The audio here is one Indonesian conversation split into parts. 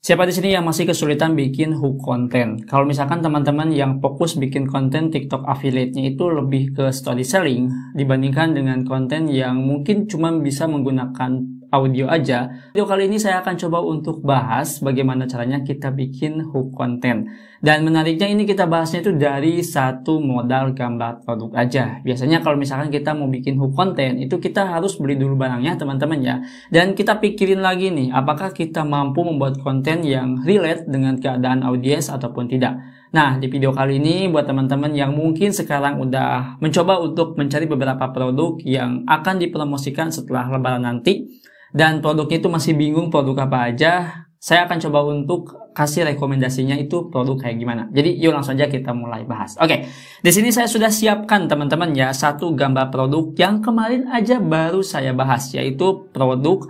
Siapa di sini yang masih kesulitan bikin hook konten? Kalau misalkan teman-teman yang fokus bikin konten TikTok affiliate-nya itu lebih ke story selling dibandingkan dengan konten yang mungkin cuma bisa menggunakan audio aja. Video kali ini saya akan coba untuk bahas bagaimana caranya kita bikin hook konten. Dan menariknya ini kita bahasnya itu dari satu modal gambar produk aja. Biasanya kalau misalkan kita mau bikin hook konten itu kita harus beli dulu barangnya teman-teman ya. Dan kita pikirin lagi nih, apakah kita mampu membuat konten yang relate dengan keadaan audiens ataupun tidak. Nah, di video kali ini buat teman-teman yang mungkin sekarang udah mencoba untuk mencari beberapa produk yang akan dipromosikan setelah lebaran nanti dan produknya itu masih bingung produk apa aja, saya akan coba untuk kasih rekomendasinya itu produk kayak gimana. Jadi yuk langsung aja kita mulai bahas. Oke, di sini saya sudah siapkan teman-teman ya satu gambar produk yang kemarin aja baru saya bahas, yaitu produk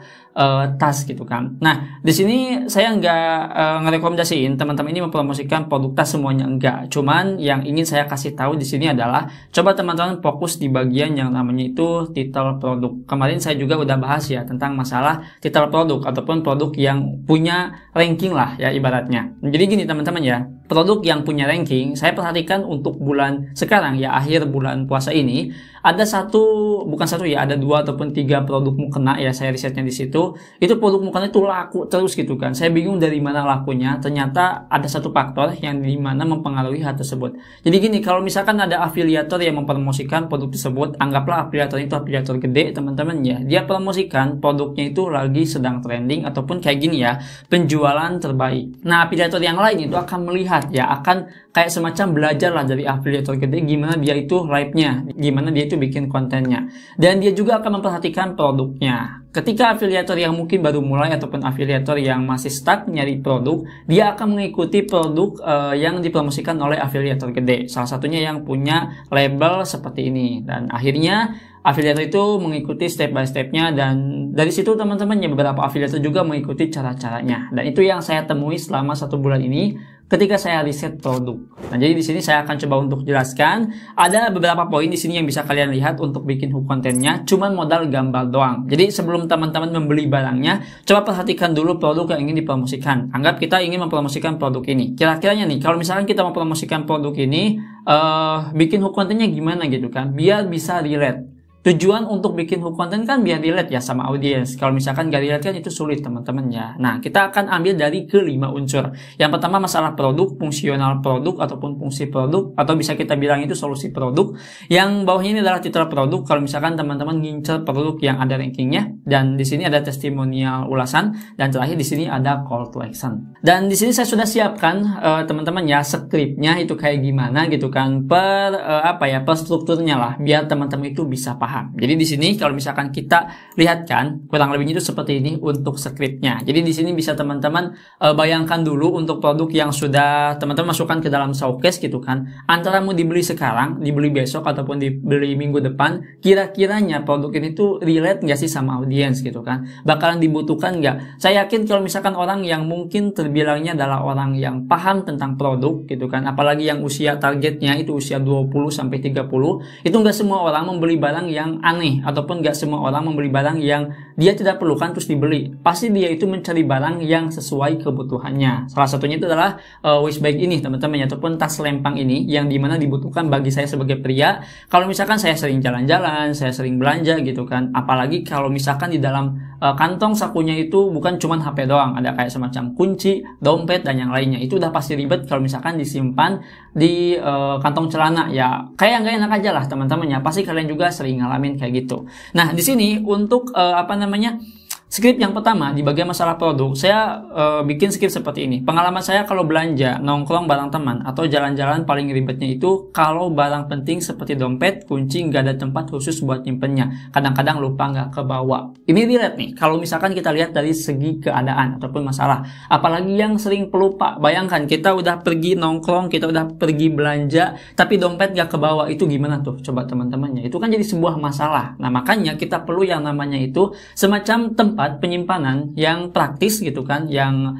tas gitu kan. Nah, di sini saya nggak ngerekomendasiin teman-teman ini mempromosikan produk tas semuanya, enggak. Cuman yang ingin saya kasih tahu di sini adalah coba teman-teman fokus di bagian yang namanya itu titel produk. Kemarin saya juga udah bahas ya tentang masalah titel produk ataupun produk yang punya ranking lah ya ibaratnya. Jadi gini teman-teman ya, produk yang punya ranking, saya perhatikan untuk bulan sekarang ya, akhir bulan puasa ini, ada ada dua ataupun tiga produk mukena ya, saya risetnya di situ. Itu produk mukena itu laku terus gitu kan. Saya bingung dari mana lakunya, ternyata ada satu faktor yang dimana mempengaruhi hal tersebut. Jadi gini, kalau misalkan ada afiliator yang mempromosikan produk tersebut, anggaplah afiliator itu afiliator gede teman-teman ya, dia promosikan produknya itu lagi sedang trending ataupun kayak gini ya, penjualan terbaik. Nah, afiliator yang lain itu akan melihat ya, akan kayak semacam belajar lah dari afiliator gede gimana dia itu live-nya, gimana dia itu bikin kontennya, dan dia juga akan memperhatikan produknya. Ketika afiliator yang mungkin baru mulai ataupun afiliator yang masih stuck nyari produk, dia akan mengikuti produk yang dipromosikan oleh afiliator gede, salah satunya yang punya label seperti ini, dan akhirnya afiliator itu mengikuti step by stepnya, dan dari situ teman-teman ya beberapa afiliator juga mengikuti cara-caranya, dan itu yang saya temui selama 1 bulan ini ketika saya riset produk. Nah, jadi di sini saya akan coba untuk jelaskan. Ada beberapa poin di sini yang bisa kalian lihat untuk bikin hook kontennya, cuman modal gambar doang. Jadi sebelum teman-teman membeli barangnya, coba perhatikan dulu produk yang ingin dipromosikan. Anggap kita ingin mempromosikan produk ini. Kira-kiranya nih, kalau misalkan kita mempromosikan produk ini, bikin hook kontennya gimana gitu kan, biar bisa relate. Tujuan untuk bikin hook konten kan biar relate ya sama audiens. Kalau misalkan gak relate kan itu sulit teman-teman ya. Nah, kita akan ambil dari kelima unsur. Yang pertama masalah produk, fungsional produk ataupun fungsi produk, atau bisa kita bilang itu solusi produk. Yang bawahnya ini adalah titel produk. Kalau misalkan teman-teman ngincer produk yang ada rankingnya, dan di sini ada testimonial ulasan, dan terakhir di sini ada call to action. Dan di sini saya sudah siapkan teman-teman ya skripnya itu kayak gimana gitu kan, per strukturnya lah, biar teman-teman itu bisa paham. Jadi di sini kalau misalkan kita lihat kan, kurang lebihnya itu seperti ini untuk skripnya. Jadi di sini bisa teman-teman bayangkan dulu untuk produk yang sudah teman-teman masukkan ke dalam showcase gitu kan. Antara mau dibeli sekarang, dibeli besok ataupun dibeli minggu depan, kira-kiranya produk ini tuh relate nggak sih sama audiens gitu kan? Bakalan dibutuhkan nggak? Saya yakin kalau misalkan orang yang mungkin terbilangnya adalah orang yang paham tentang produk gitu kan, apalagi yang usia targetnya itu usia 20 sampai 30, itu nggak semua orang membeli barang yang aneh, ataupun gak semua orang membeli barang yang dia tidak perlukan terus dibeli. Pasti dia itu mencari barang yang sesuai kebutuhannya. Salah satunya itu adalah waist bag ini teman-teman, ataupun tas lempang ini yang dimana dibutuhkan bagi saya sebagai pria. Kalau misalkan saya sering jalan-jalan, saya sering belanja gitu kan, apalagi kalau misalkan di dalam kantong sakunya itu bukan cuma HP doang, ada kayak semacam kunci, dompet, dan yang lainnya. Itu udah pasti ribet kalau misalkan disimpan di kantong celana ya, kayak nggak enak aja lah teman-teman ya. Pasti kalian juga sering ngalamin kayak gitu. Nah, di sini untuk skrip yang pertama di bagian masalah produk, saya bikin skrip seperti ini. Pengalaman saya kalau belanja, nongkrong bareng teman, atau jalan-jalan paling ribetnya itu kalau barang penting seperti dompet, kunci, nggak ada tempat khusus buat nyimpennya. Kadang-kadang lupa nggak kebawa. Ini relate nih, kalau misalkan kita lihat dari segi keadaan ataupun masalah. Apalagi yang sering pelupa. Bayangkan kita udah pergi nongkrong, kita udah pergi belanja, tapi dompet nggak kebawa. Itu gimana tuh? Coba teman-temannya. Itu kan jadi sebuah masalah. Nah, makanya kita perlu yang namanya itu semacam tempat penyimpanan yang praktis gitu kan, yang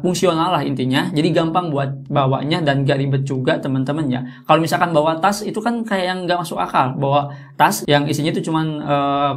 fungsional lah intinya. Jadi gampang buat bawanya dan gak ribet juga teman-teman ya. Kalau misalkan bawa tas itu kan kayak yang gak masuk akal, bawa tas yang isinya itu cuman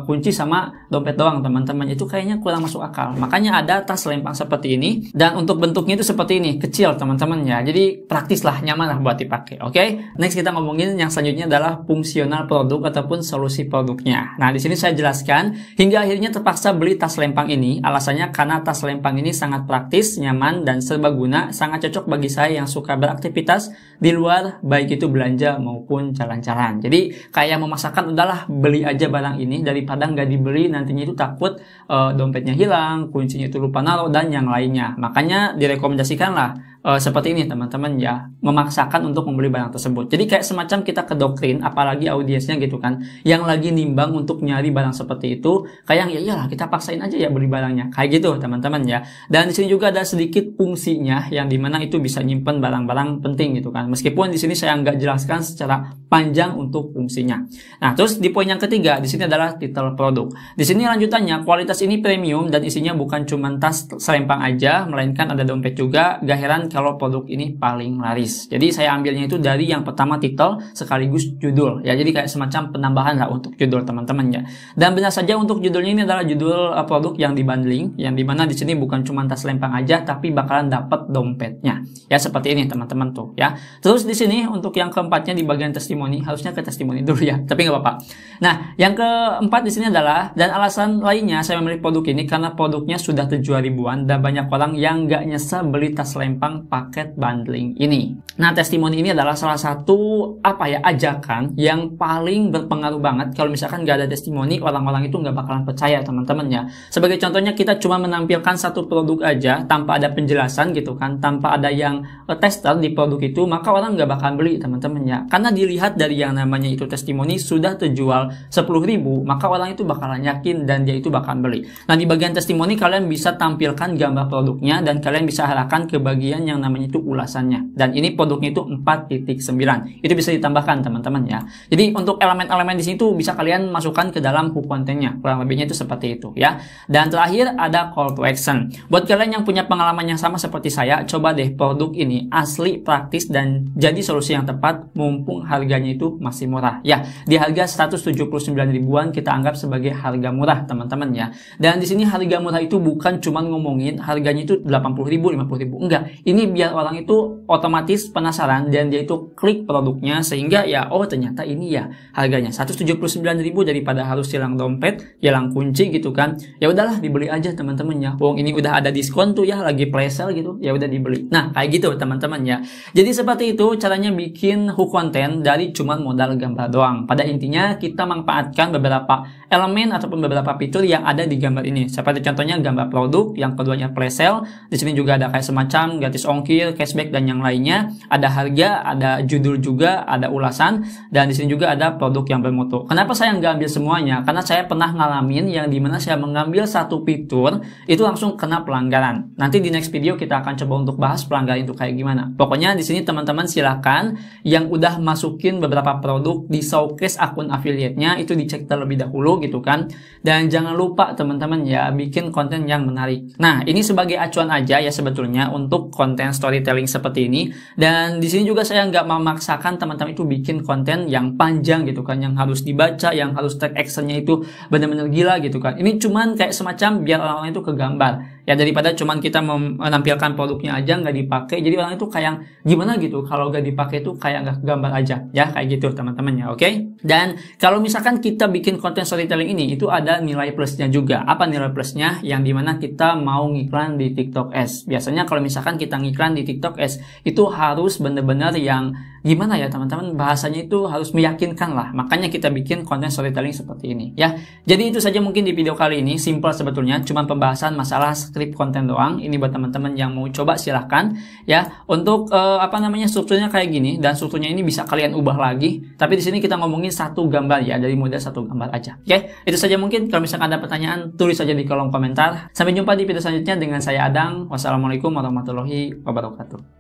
kunci sama dompet doang teman-teman. Itu kayaknya kurang masuk akal. Makanya ada tas selempang seperti ini, dan untuk bentuknya itu seperti ini, kecil teman-teman ya. Jadi praktis lah, nyaman lah buat dipakai. Oke. Next kita ngomongin yang selanjutnya adalah fungsional produk ataupun solusi produknya. Nah, di sini saya jelaskan hingga akhirnya terpaksa beli tas selempang ini. Alasannya karena tas selempang ini sangat praktis, nyaman dan serbaguna, sangat cocok bagi saya yang suka beraktivitas di luar, baik itu belanja maupun jalan-jalan. Jadi kayak memasakkan, udahlah beli aja barang ini daripada nggak dibeli, nantinya itu takut dompetnya hilang, kuncinya itu lupa naruh dan yang lainnya. Makanya direkomendasikan lah seperti ini teman-teman ya, memaksakan untuk membeli barang tersebut. Jadi kayak semacam kita ke doktrin, apalagi audiensnya gitu kan, yang lagi nimbang untuk nyari barang seperti itu, kayak ya iyalah kita paksain aja ya beli barangnya, kayak gitu teman-teman ya. Dan di sini juga ada sedikit fungsinya yang dimana itu bisa nyimpen barang-barang penting gitu kan. Meskipun di sini saya nggak jelaskan secara panjang untuk fungsinya. Nah, terus di poin yang ketiga di sini adalah titel produk. Di sini lanjutannya, kualitas ini premium dan isinya bukan cuma tas selempang aja, melainkan ada dompet juga. Gak heran kalau produk ini paling laris. Jadi saya ambilnya itu dari yang pertama titel sekaligus judul ya. Jadi kayak semacam penambahan lah untuk judul teman-teman ya. Dan benar saja untuk judulnya ini adalah judul produk yang dibundling, yang dimana di sini bukan cuma tas selempang aja, tapi bakalan dapat dompetnya. Ya seperti ini teman-teman tuh ya. Terus di sini untuk yang keempatnya di bagian testimoni, harusnya ke testimoni dulu ya, tapi nggak apa-apa. Nah, yang keempat di sini adalah, dan alasan lainnya saya memilih produk ini karena produknya sudah terjual ribuan dan banyak orang yang nggak nyesel beli tas selempang paket bundling ini. Nah, testimoni ini adalah salah satu ajakan yang paling berpengaruh banget. Kalau misalkan nggak ada testimoni, orang-orang itu nggak bakalan percaya teman-teman ya. Sebagai contohnya, kita cuma menampilkan satu produk aja tanpa ada penjelasan gitu kan, tanpa ada yang tester di produk itu, maka orang nggak bakalan beli teman-teman ya. Karena dilihat dari yang namanya itu testimoni sudah terjual 10.000, maka orang itu bakalan yakin dan dia itu bakalan beli. Nah, di bagian testimoni kalian bisa tampilkan gambar produknya dan kalian bisa arahkan ke bagian yang namanya itu ulasannya. Dan ini produknya itu 4.9. Itu bisa ditambahkan teman-teman ya. Jadi untuk elemen-elemen di sini tuh bisa kalian masukkan ke dalam hook kontennya. Kurang lebihnya itu seperti itu ya. Dan terakhir ada call to action. Buat kalian yang punya pengalaman yang sama seperti saya, coba deh produk ini asli, praktis dan jadi solusi yang tepat mumpung harganya itu masih murah. Ya, di harga 179 ribuan kita anggap sebagai harga murah teman-teman ya. Dan di sini harga murah itu bukan cuma ngomongin harganya itu 80.000, 50.000. Enggak. Ini biar orang itu otomatis penasaran dan dia itu klik produknya sehingga ya oh ternyata ini ya harganya 179.000 daripada harus hilang dompet, hilang kunci gitu kan. Ya udahlah dibeli aja teman-teman ya. Wong ini udah ada diskon tuh ya, lagi flash sale gitu. Ya udah dibeli. Nah, kayak gitu teman-teman ya. Jadi seperti itu caranya bikin hook konten dari cuman modal gambar doang. Pada intinya kita manfaatkan beberapa elemen ataupun beberapa fitur yang ada di gambar ini. Seperti contohnya gambar produk, yang keduanya flash sale. Di sini juga ada kayak semacam gratis ongkir, cashback dan yang lainnya. Ada harga, ada judul juga, ada ulasan, dan di sini juga ada produk yang bermutu. Kenapa saya nggak ambil semuanya? Karena saya pernah ngalamin yang dimana saya mengambil satu fitur itu langsung kena pelanggaran. Nanti di next video kita akan coba untuk bahas pelanggaran itu kayak gimana. Pokoknya di sini teman-teman silakan yang udah masukin beberapa produk di showcase akun affiliate-nya itu dicek terlebih dahulu gitu kan. Dan jangan lupa teman-teman ya bikin konten yang menarik. Nah, ini sebagai acuan aja ya sebetulnya untuk konten storytelling seperti ini. Dan di sini juga saya nggak memaksakan teman-teman itu bikin konten yang panjang gitu kan, yang harus dibaca, yang harus take action-nya itu benar-benar gila gitu kan. Ini cuman kayak semacam biar orang-orang itu kegambar. Ya daripada cuman kita menampilkan produknya aja nggak dipakai, jadi orang itu kayak gimana gitu kalau nggak dipakai itu kayak nggak kegambar aja ya, kayak gitu teman-teman ya. Oke. Dan kalau misalkan kita bikin konten storytelling ini itu ada nilai plusnya juga. Apa nilai plusnya? Yang dimana kita mau ngiklan di TikTok Ads. Biasanya kalau misalkan kita ngiklan di TikTok Ads itu harus benar-benar yang gimana ya teman-teman, bahasanya itu harus meyakinkan lah. Makanya kita bikin konten storytelling seperti ini ya. Jadi itu saja mungkin di video kali ini, simple sebetulnya, cuma pembahasan masalah skrip konten doang. Ini buat teman-teman yang mau coba silahkan ya. Untuk strukturnya kayak gini, dan strukturnya ini bisa kalian ubah lagi. Tapi di sini kita ngomongin satu gambar ya, dari model satu gambar aja. Oke, itu saja mungkin. Kalau misalkan ada pertanyaan, tulis saja di kolom komentar. Sampai jumpa di video selanjutnya dengan saya Adang. Wassalamualaikum warahmatullahi wabarakatuh.